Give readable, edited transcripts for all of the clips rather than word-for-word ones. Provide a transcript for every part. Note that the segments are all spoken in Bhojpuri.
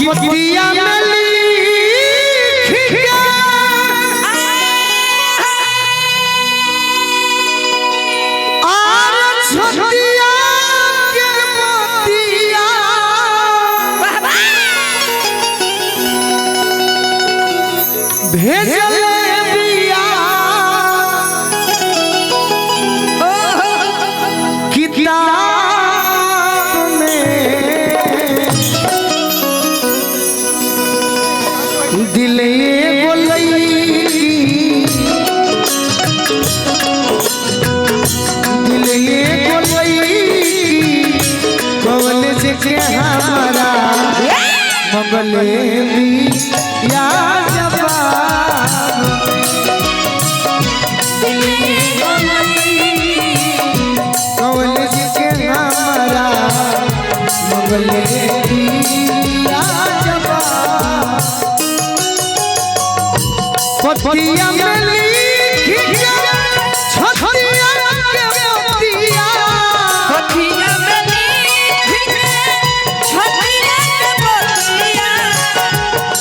पतिया में लिख के और छतिया के मोतिया भेजल बिया किताब में दिले के हमारा मंगले या जवाब कॉलेज के हमारा मंगले या जवाब पतिया में लिख के छतिया के मोतिया पतिया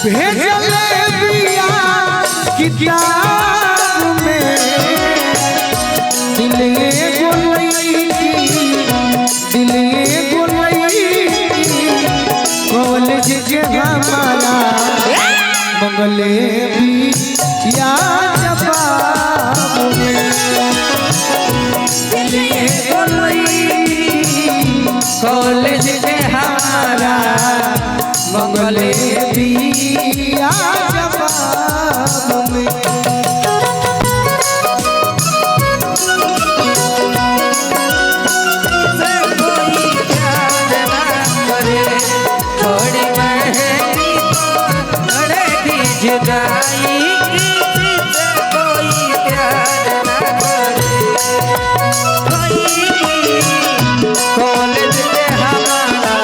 भेजल बिया किताब में दिले बोलई कॉलेज के हमारा मंगले बिया जवाब में दिले बोलई कॉलेज के हमारा मंगले बिया जवाब में जुदाई कोई प्यार न करे कॉलेज में हमारा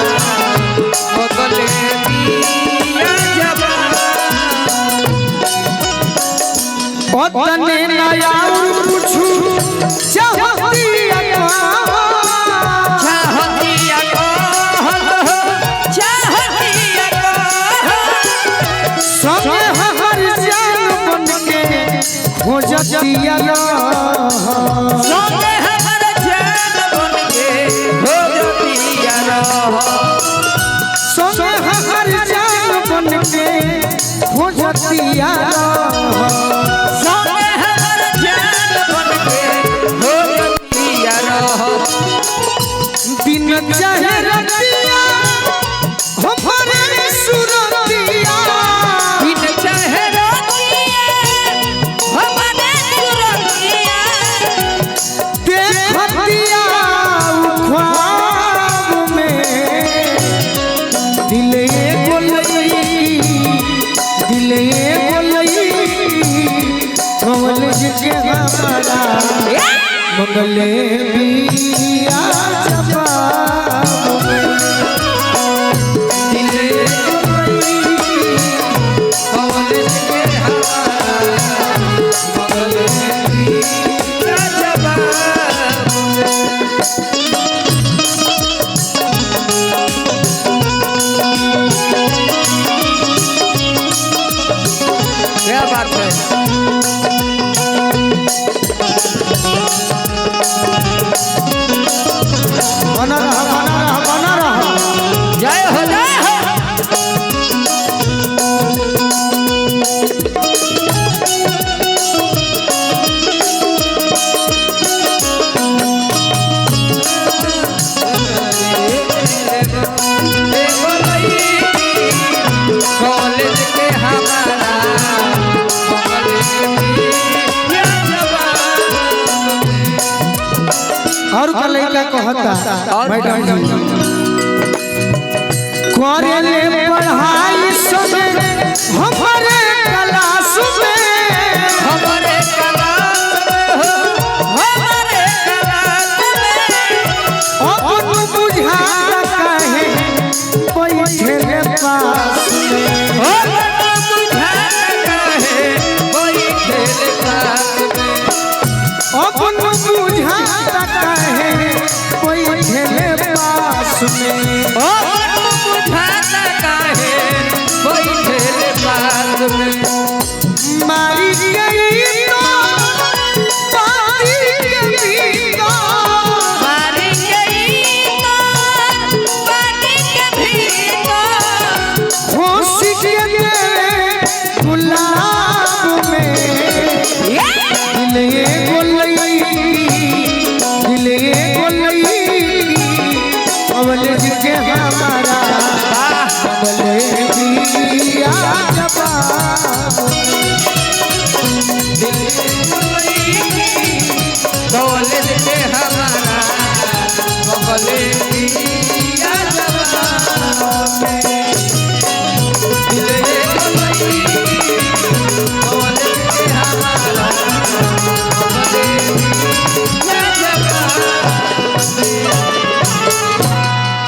मंगले बिया जवाब तने नया पूछू चाहतिया संगे हर जान बन के खोजतिया संगे हर जान बन के खोजतिया संगे हर जान बन के खोजतिया संगे हर जान बन के खोजतिया दिन चाहे रतिया हमारे सुरतिया दिन चाहे रतिया हमारे सुरतिया देखतिया ख्वाब में दिले बोलई कॉलेज के हमारा मंगले बिया जवाब में दिले कॉलेज के हमारा मंगले बिया जवाब क्या बात है बना रहा जय हो कॉलेज के हमारा और का लड़का कहता मैडम जी करेले पढ़ाई सब हमारे क्लास में हमारे क्लास में अपन बुझाता कहे बैठे पास में